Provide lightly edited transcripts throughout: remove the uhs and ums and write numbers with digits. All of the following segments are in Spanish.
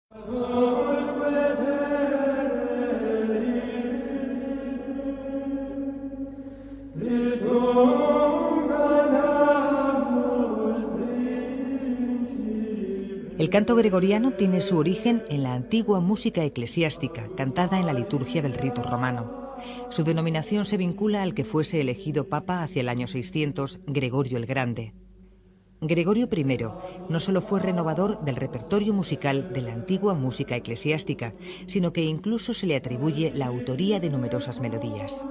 El canto gregoriano tiene su origen en la antigua música eclesiástica, cantada en la liturgia del rito romano. Su denominación se vincula al que fuese elegido papa hacia el año 600, Gregorio el Grande. Gregorio I no solo fue renovador del repertorio musical de la antigua música eclesiástica, sino que incluso se le atribuye la autoría de numerosas melodías.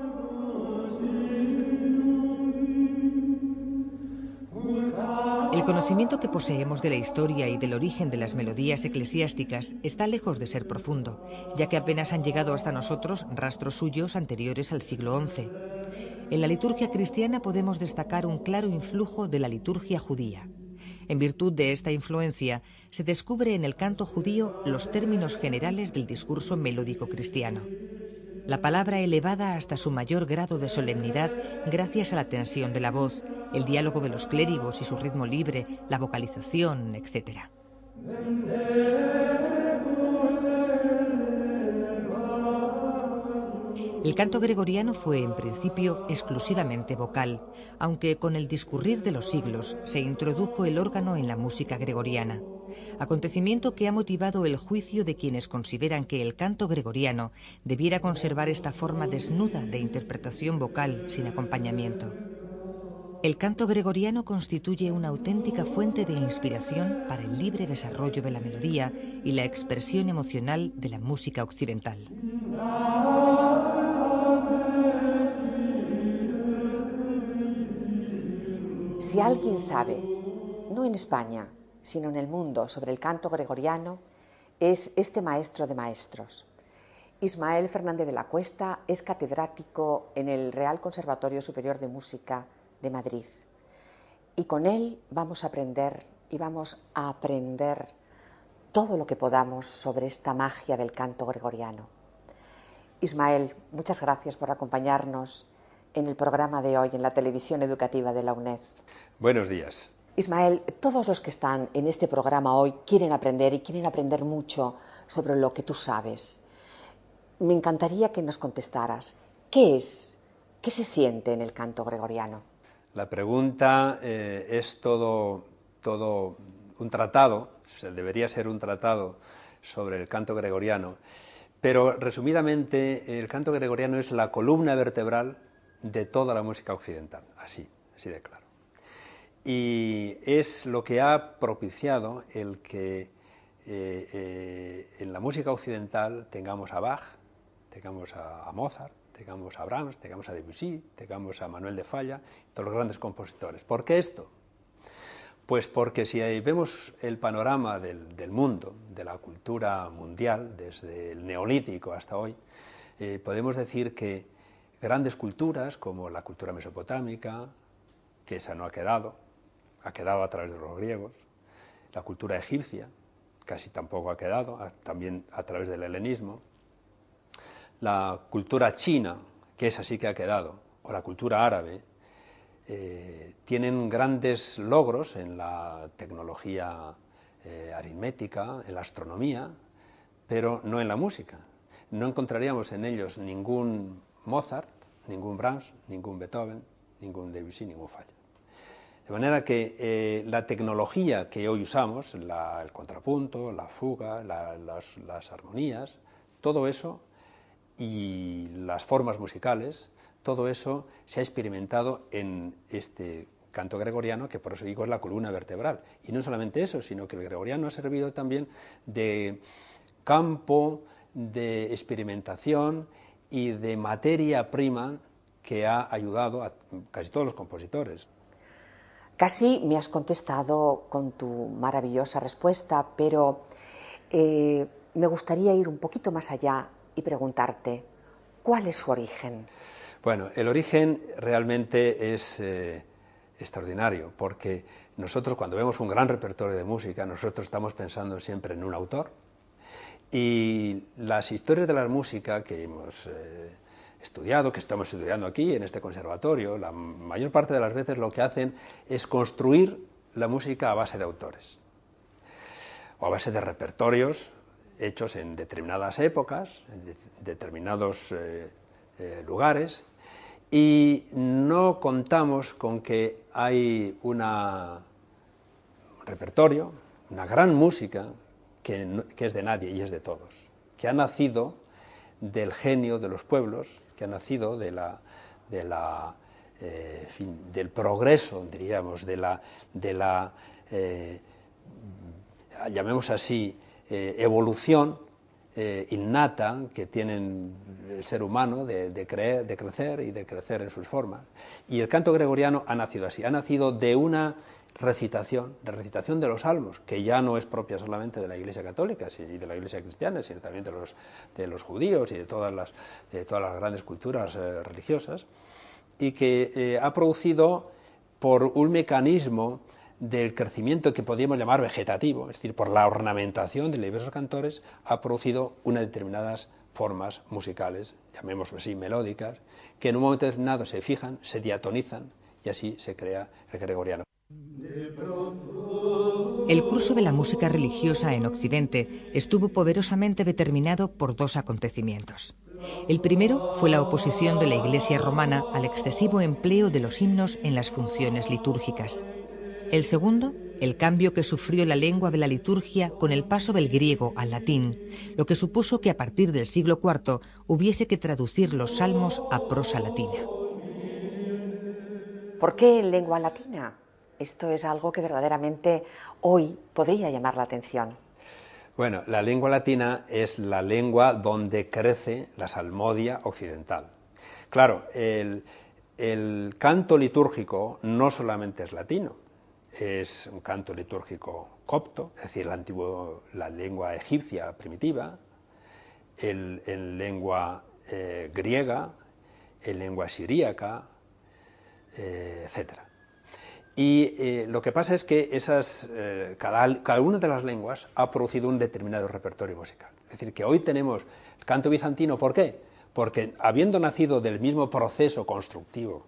El conocimiento que poseemos de la historia y del origen de las melodías eclesiásticas está lejos de ser profundo, ya que apenas han llegado hasta nosotros rastros suyos anteriores al siglo XI. En la liturgia cristiana podemos destacar un claro influjo de la liturgia judía. En virtud de esta influencia, se descubre en el canto judío los términos generales del discurso melódico cristiano. La palabra elevada hasta su mayor grado de solemnidad gracias a la tensión de la voz, el diálogo de los clérigos y su ritmo libre, la vocalización, etc. El canto gregoriano fue, en principio, exclusivamente vocal, aunque con el discurrir de los siglos se introdujo el órgano en la música gregoriana, acontecimiento que ha motivado el juicio de quienes consideran que el canto gregoriano debiera conservar esta forma desnuda de interpretación vocal sin acompañamiento. El canto gregoriano constituye una auténtica fuente de inspiración para el libre desarrollo de la melodía y la expresión emocional de la música occidental. Si alguien sabe, no en España, sino en el mundo, sobre el canto gregoriano, es este maestro de maestros. Ismael Fernández de la Cuesta es catedrático en el Real Conservatorio Superior de Música de Madrid. Y con él vamos a aprender todo lo que podamos sobre esta magia del canto gregoriano. Ismael, muchas gracias por acompañarnos en el programa de hoy en la televisión educativa de la UNED. Buenos días. Ismael, todos los que están en este programa hoy quieren aprender y quieren aprender mucho sobre lo que tú sabes. Me encantaría que nos contestaras, ¿qué se siente en el canto gregoriano? La pregunta es todo un tratado, debería ser un tratado sobre el canto gregoriano, pero resumidamente el canto gregoriano es la columna vertebral de toda la música occidental, así de claro. Y es lo que ha propiciado el que en la música occidental tengamos a Bach, tengamos a Mozart, tengamos a Brahms, tengamos a Debussy, tengamos a Manuel de Falla, todos los grandes compositores. ¿Por qué esto? Pues porque si vemos el panorama del mundo, de la cultura mundial, desde el Neolítico hasta hoy, podemos decir que grandes culturas como la cultura mesopotámica, que esa no ha quedado a través de los griegos, la cultura egipcia, casi tampoco ha quedado, también a través del helenismo, la cultura china, que esa sí que ha quedado, o la cultura árabe, tienen grandes logros en la tecnología aritmética, en la astronomía, pero no en la música. No encontraríamos en ellos ningún Mozart, ningún Brahms, ningún Beethoven, ningún Debussy, ningún Falla. De manera que la tecnología que hoy usamos, el contrapunto, la fuga, las armonías, todo eso, y las formas musicales, todo eso se ha experimentado en este canto gregoriano, que por eso digo es la columna vertebral. Y no solamente eso, sino que el gregoriano ha servido también de campo de experimentación y de materia prima que ha ayudado a casi todos los compositores. Casi me has contestado con tu maravillosa respuesta, pero me gustaría ir un poquito más allá y preguntarte, ¿cuál es su origen? Bueno, el origen realmente es extraordinario, porque nosotros cuando vemos un gran repertorio de música, nosotros estamos pensando siempre en un autor, y las historias de la música que hemos estudiado, que estamos estudiando aquí en este conservatorio, la mayor parte de las veces lo que hacen es construir la música a base de autores, o a base de repertorios hechos en determinadas épocas, en determinados lugares, y no contamos con que hay un repertorio, una gran música que es de nadie y es de todos, que ha nacido del genio de los pueblos, que ha nacido del progreso, diríamos, llamemos así, evolución innata que tiene el ser humano de crecer y de crecer en sus formas. Y el canto gregoriano ha nacido así, ha nacido de una recitación de los salmos, que ya no es propia solamente de la Iglesia católica y de la Iglesia cristiana, sino también de los judíos y de todas las grandes culturas religiosas, y que ha producido, por un mecanismo del crecimiento que podríamos llamar vegetativo, es decir, por la ornamentación de diversos cantores, ha producido unas determinadas formas musicales, llamémoslo así, melódicas, que en un momento determinado se fijan, se diatonizan, y así se crea el gregoriano. El curso de la música religiosa en Occidente estuvo poderosamente determinado por dos acontecimientos. El primero fue la oposición de la Iglesia romana al excesivo empleo de los himnos en las funciones litúrgicas. El segundo, el cambio que sufrió la lengua de la liturgia con el paso del griego al latín, lo que supuso que a partir del siglo IV hubiese que traducir los salmos a prosa latina. ¿Por qué en lengua latina? Esto es algo que verdaderamente hoy podría llamar la atención. Bueno, la lengua latina es la lengua donde crece la salmodia occidental. Claro, el canto litúrgico no solamente es latino, es un canto litúrgico copto, es decir, la lengua egipcia primitiva, en lengua griega, en lengua siríaca, etc. Y lo que pasa es que cada una de las lenguas ha producido un determinado repertorio musical. Es decir, que hoy tenemos el canto bizantino, ¿por qué? Porque habiendo nacido del mismo proceso constructivo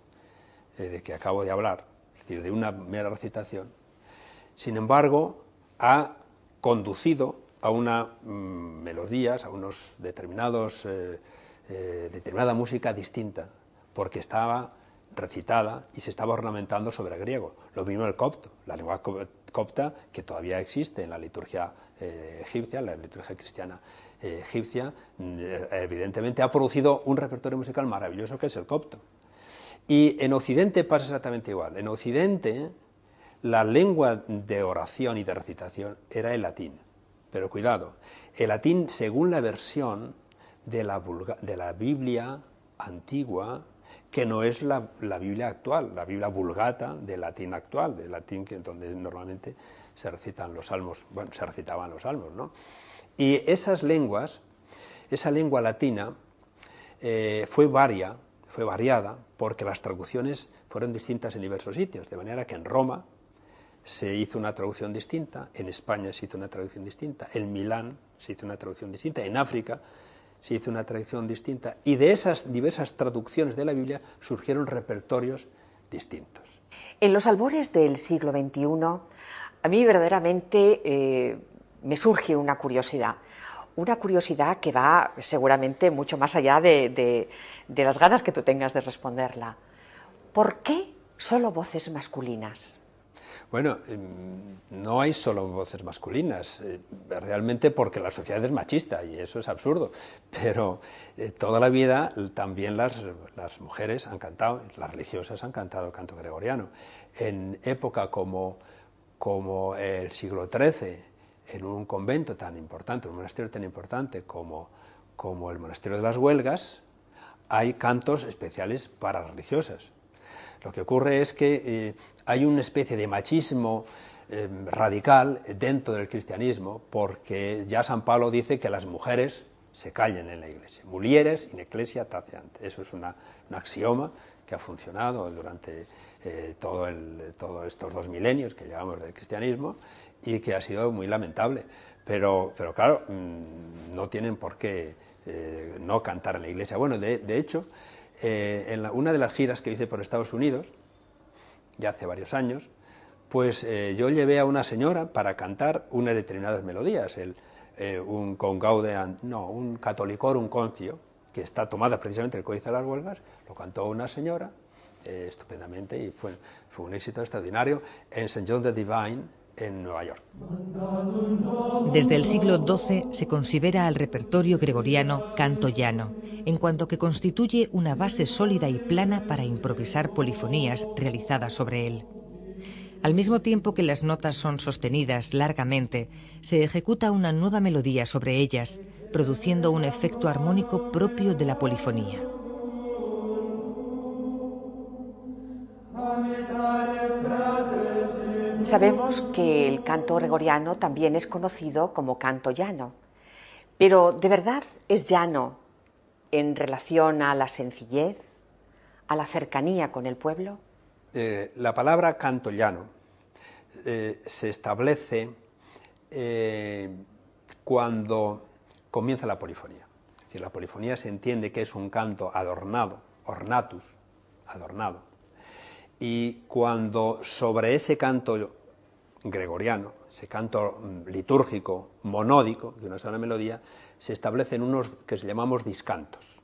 de que acabo de hablar, es decir, de una mera recitación, sin embargo, ha conducido a unas melodías, a unos determinada música distinta, porque estaba recitada y se estaba ornamentando sobre el griego. Lo mismo el copto, la lengua copta, que todavía existe en la liturgia egipcia, la liturgia cristiana egipcia, evidentemente ha producido un repertorio musical maravilloso que es el copto. Y en Occidente pasa exactamente igual. En Occidente la lengua de oración y de recitación era el latín. Pero cuidado, el latín según la versión de la Biblia antigua, que no es la Biblia actual, la Biblia vulgata del latín actual, del latín donde normalmente se recitan los salmos, bueno, se recitaban los salmos, ¿no? Y esas lenguas, esa lengua latina fue variada, porque las traducciones fueron distintas en diversos sitios, de manera que en Roma se hizo una traducción distinta, en España se hizo una traducción distinta, en Milán se hizo una traducción distinta, en África se hizo una traducción distinta, y de esas diversas traducciones de la Biblia surgieron repertorios distintos. En los albores del siglo XXI, a mí verdaderamente me surge una curiosidad que va seguramente mucho más allá de las ganas que tú tengas de responderla. ¿Por qué solo voces masculinas? Bueno, no hay solo voces masculinas, realmente porque la sociedad es machista y eso es absurdo, pero toda la vida también las mujeres han cantado, las religiosas han cantado canto gregoriano. En época como el siglo XIII, en un convento tan importante, un monasterio tan importante como el monasterio de las Huelgas, hay cantos especiales para religiosas. Lo que ocurre es que hay una especie de machismo radical dentro del cristianismo, porque ya San Pablo dice que las mujeres se callen en la iglesia. Mulieres in ecclesia taceant. Eso es un axioma que ha funcionado durante todos estos 2 milenios que llevamos del cristianismo y que ha sido muy lamentable. Pero claro, no tienen por qué no cantar en la iglesia. Bueno, de hecho, en una de las giras que hice por Estados Unidos, ya hace varios años, pues yo llevé a una señora para cantar unas determinadas melodías. un con gaudeam, no, un Catholicorum Contio, que está tomada precisamente del Códice de las Huelgas, lo cantó una señora estupendamente y fue un éxito extraordinario en St. John the Divine en Nueva York. Desde el siglo XII se considera al repertorio gregoriano canto llano, en cuanto que constituye una base sólida y plana para improvisar polifonías realizadas sobre él. Al mismo tiempo que las notas son sostenidas largamente, se ejecuta una nueva melodía sobre ellas, produciendo un efecto armónico propio de la polifonía. Sabemos que el canto gregoriano también es conocido como canto llano, pero ¿de verdad es llano en relación a la sencillez, a la cercanía con el pueblo? La palabra canto llano se establece cuando comienza la polifonía. Es decir, la polifonía se entiende que es un canto adornado, ornatus, adornado, y cuando sobre ese canto gregoriano, ese canto litúrgico, monódico, de una sola melodía, se establecen unos que llamamos discantos.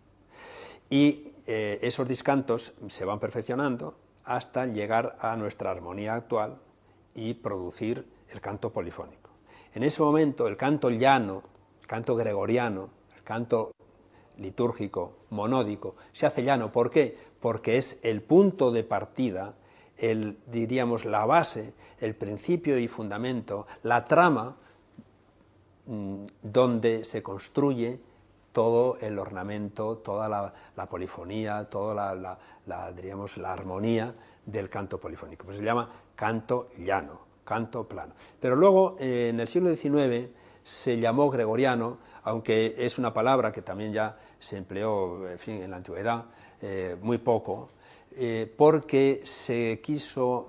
Y esos discantos se van perfeccionando hasta llegar a nuestra armonía actual y producir el canto polifónico. En ese momento el canto llano, el canto gregoriano, el canto litúrgico, monódico, se hace llano. ¿Por qué? Porque es el punto de partida, diríamos la base, el principio y fundamento, la trama donde se construye todo el ornamento, toda la polifonía, toda diríamos, la armonía del canto polifónico. Pues se llama canto llano, canto plano. Pero luego, en el siglo XIX, se llamó gregoriano, aunque es una palabra que también ya se empleó, en fin, en la antigüedad, muy poco, porque se quiso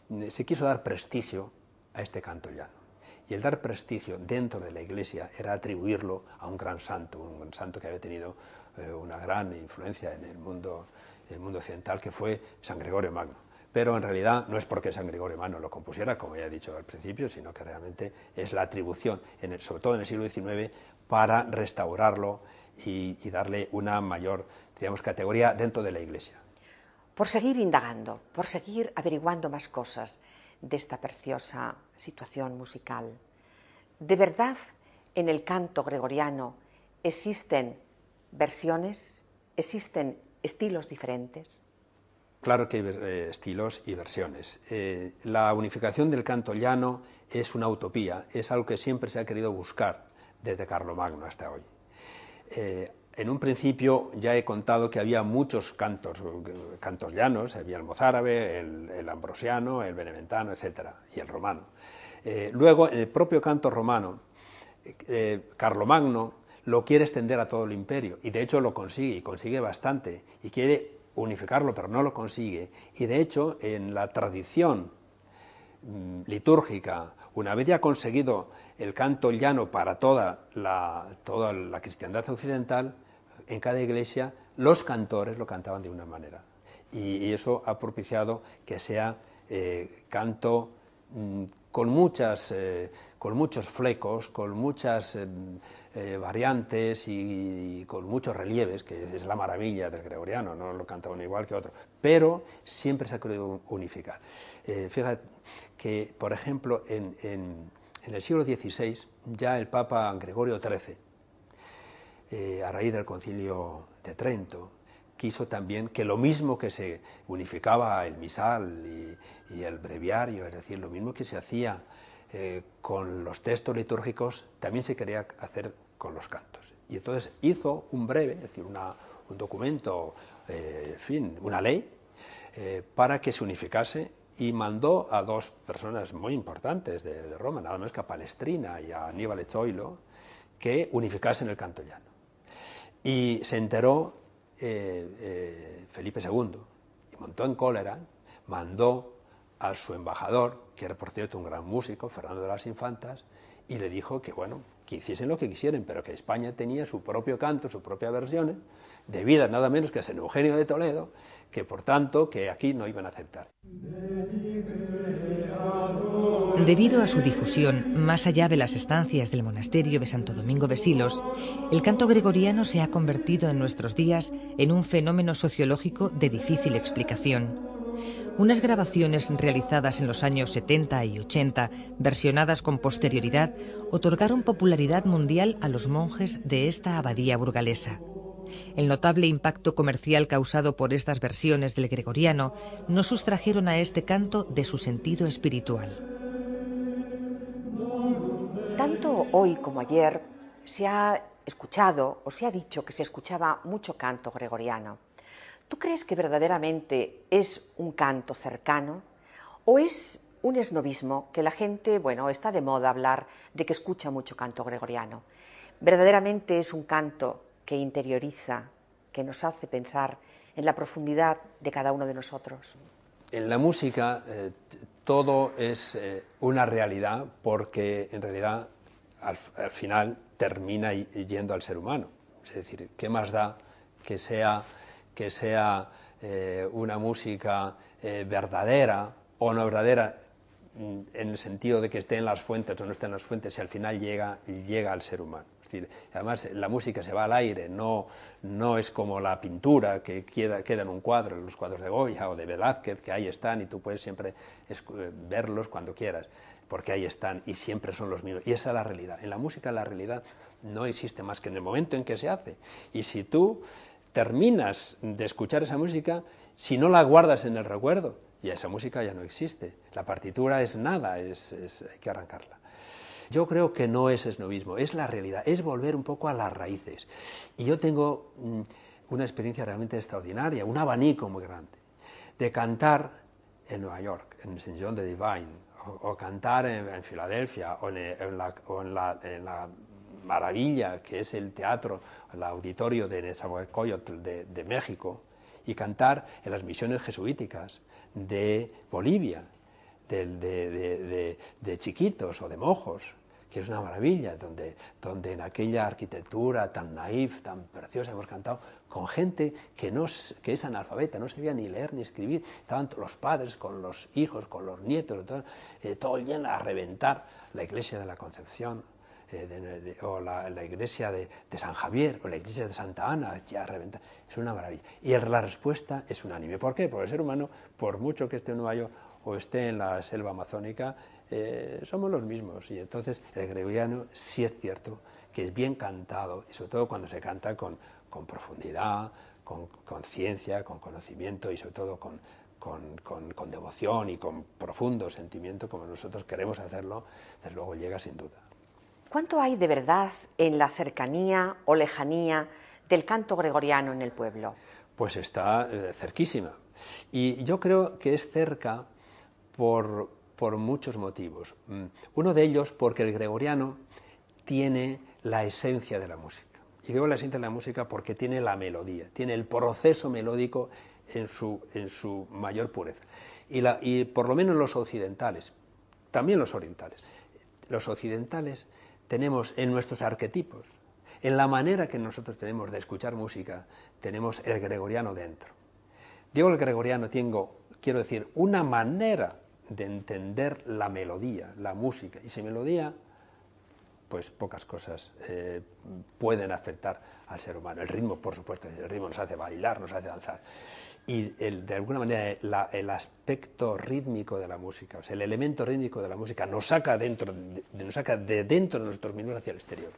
dar prestigio a este canto llano. Y el dar prestigio dentro de la Iglesia era atribuirlo a un gran santo que había tenido una gran influencia en el mundo occidental, que fue San Gregorio Magno. Pero en realidad no es porque San Gregorio Magno lo compusiera, como ya he dicho al principio, sino que realmente es la atribución, sobre todo en el siglo XIX, para restaurarlo y darle una mayor, digamos, categoría dentro de la Iglesia. Por seguir indagando, por seguir averiguando más cosas de esta preciosa situación musical, ¿de verdad en el canto gregoriano existen versiones, existen estilos diferentes? Claro que hay estilos y versiones. La unificación del canto llano es una utopía, es algo que siempre se ha querido buscar desde Carlomagno hasta hoy. En un principio ya he contado que había muchos cantos llanos, había el mozárabe, el ambrosiano, el beneventano, etc., y el romano. Luego, en el propio canto romano, Carlomagno lo quiere extender a todo el imperio, y de hecho lo consigue, y consigue bastante, y quiere unificarlo, pero no lo consigue. Y de hecho, en la tradición litúrgica, una vez ya conseguido el canto llano para toda la cristiandad occidental, en cada iglesia los cantores lo cantaban de una manera. Y eso ha propiciado que sea canto con muchos flecos, con muchas variantes y con muchos relieves, que es la maravilla del gregoriano, no lo canta uno igual que otro, pero siempre se ha querido unificar. Fíjate que, por ejemplo, en el siglo XVI, ya el Papa Gregorio XIII, a raíz del Concilio de Trento, quiso también que lo mismo que se unificaba el misal y el breviario, es decir, lo mismo que se hacía con los textos litúrgicos, también se quería hacer con los cantos. Y entonces hizo un breve, es decir, un documento, en fin, una ley, para que se unificase, y mandó a dos personas muy importantes de Roma, nada menos que a Palestrina y a Aníbal Zoilo, que unificasen el canto llano. Y se enteró Felipe II, y montó en cólera, mandó a su embajador, que era por cierto un gran músico, Fernando de las Infantas, y le dijo que, bueno, que hiciesen lo que quisieran, pero que España tenía su propio canto, su propia versión, debidas nada menos que a San Eugenio de Toledo, que por tanto, que aquí no iban a aceptar. Debido a su difusión más allá de las estancias del monasterio de Santo Domingo de Silos, el canto gregoriano se ha convertido en nuestros días en un fenómeno sociológico de difícil explicación. Unas grabaciones realizadas en los años 70 y 80, versionadas con posterioridad, otorgaron popularidad mundial a los monjes de esta abadía burgalesa. El notable impacto comercial causado por estas versiones del gregoriano no sustrajeron a este canto de su sentido espiritual. Tanto hoy como ayer se ha escuchado o se ha dicho que se escuchaba mucho canto gregoriano. ¿Tú crees que verdaderamente es un canto cercano o es un esnovismo que la gente, bueno, está de moda hablar de que escucha mucho canto gregoriano? ¿Verdaderamente es un canto que interioriza, que nos hace pensar en la profundidad de cada uno de nosotros? En la música todo es una realidad, porque en realidad al final termina yendo al ser humano. Es decir, ¿qué más da que sea una música verdadera o no verdadera, en el sentido de que esté en las fuentes o no esté en las fuentes, si al final llega al ser humano? Es decir, además la música se va al aire, no es como la pintura que queda en un cuadro, los cuadros de Goya o de Velázquez, que ahí están y tú puedes siempre verlos cuando quieras, porque ahí están y siempre son los mismos. Y esa es la realidad. En la música la realidad no existe más que en el momento en que se hace. Y si tú terminas de escuchar esa música, si no la guardas en el recuerdo, y esa música ya no existe. La partitura es nada, hay que arrancarla. Yo creo que no es esnovismo, es la realidad, es volver un poco a las raíces. Y yo tengo una experiencia realmente extraordinaria, un abanico muy grande, de cantar en Nueva York, en St. John the Divine, o cantar en Filadelfia, o en la maravilla que es el teatro, el auditorio de Nezahualcóyotl de México, y cantar en las misiones jesuíticas de Bolivia, de Chiquitos o de Mojos, que es una maravilla, donde en aquella arquitectura tan naif, tan preciosa, hemos cantado con gente que es analfabeta, no sabía ni leer ni escribir, estaban los padres con los hijos, con los nietos, todo lleno a reventar la iglesia de la Concepción, o la iglesia de San Javier, o la iglesia de Santa Ana, ya reventa. Es una maravilla. Y la respuesta es unánime. ¿Por qué? Porque el ser humano, por mucho que esté en Nueva York o esté en la selva amazónica, somos los mismos. Y entonces el gregoriano sí es cierto que es bien cantado, y sobre todo cuando se canta con profundidad, con conciencia, con conocimiento y sobre todo con devoción y con profundo sentimiento, como nosotros queremos hacerlo, desde luego llega sin duda. ¿Cuánto hay de verdad en la cercanía o lejanía del canto gregoriano en el pueblo? Pues está cerquísima. Y yo creo que es cerca por muchos motivos. Uno de ellos porque el gregoriano tiene la esencia de la música. Y digo la esencia de la música porque tiene la melodía, tiene el proceso melódico en su mayor pureza. Y por lo menos los occidentales, también los orientales, los occidentales tenemos en nuestros arquetipos, en la manera que nosotros tenemos de escuchar música, tenemos el gregoriano dentro. Digo el gregoriano, quiero decir, una manera de entender la melodía, la música. Y sin melodía, pues pocas cosas pueden afectar al ser humano. El ritmo, por supuesto, el ritmo nos hace bailar, nos hace danzar. Y de alguna manera el aspecto rítmico de la música, o sea, el elemento rítmico de la música nos saca de dentro de nosotros mismos hacia el exterior,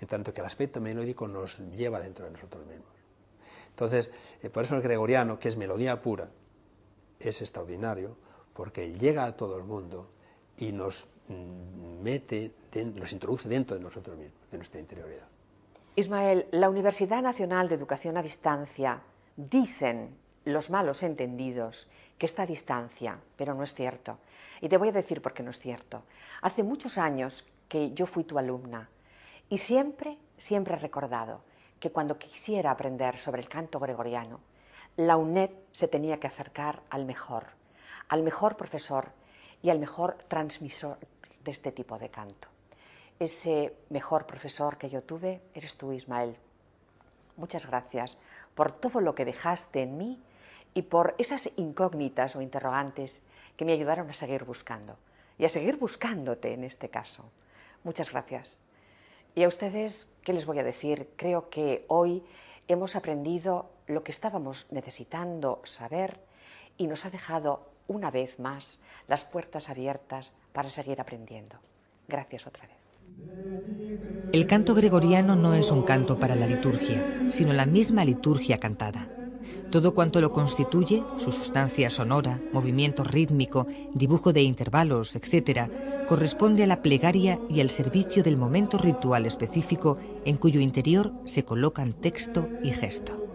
en tanto que el aspecto melódico nos lleva dentro de nosotros mismos. Entonces, por eso el gregoriano, que es melodía pura, es extraordinario, porque llega a todo el mundo y nos nos introduce dentro de nosotros mismos, de nuestra interioridad. Ismael, la Universidad Nacional de Educación a Distancia, dicen los malos entendidos que está a distancia, pero no es cierto. Y te voy a decir por qué no es cierto. Hace muchos años que yo fui tu alumna y siempre he recordado que cuando quisiera aprender sobre el canto gregoriano, la UNED se tenía que acercar al mejor profesor y al mejor transmisor de este tipo de canto. Ese mejor profesor que yo tuve eres tú, Ismael. Muchas gracias por todo lo que dejaste en mí y por esas incógnitas o interrogantes que me ayudaron a seguir buscando. y a seguir buscándote en este caso. Muchas gracias. Y a ustedes, ¿qué les voy a decir? Creo que hoy hemos aprendido lo que estábamos necesitando saber y nos ha dejado una vez más las puertas abiertas para seguir aprendiendo. Gracias otra vez. El canto gregoriano no es un canto para la liturgia, sino la misma liturgia cantada. Todo cuanto lo constituye, su sustancia sonora, movimiento rítmico, dibujo de intervalos, etc., corresponde a la plegaria y al servicio del momento ritual específico en cuyo interior se colocan texto y gesto.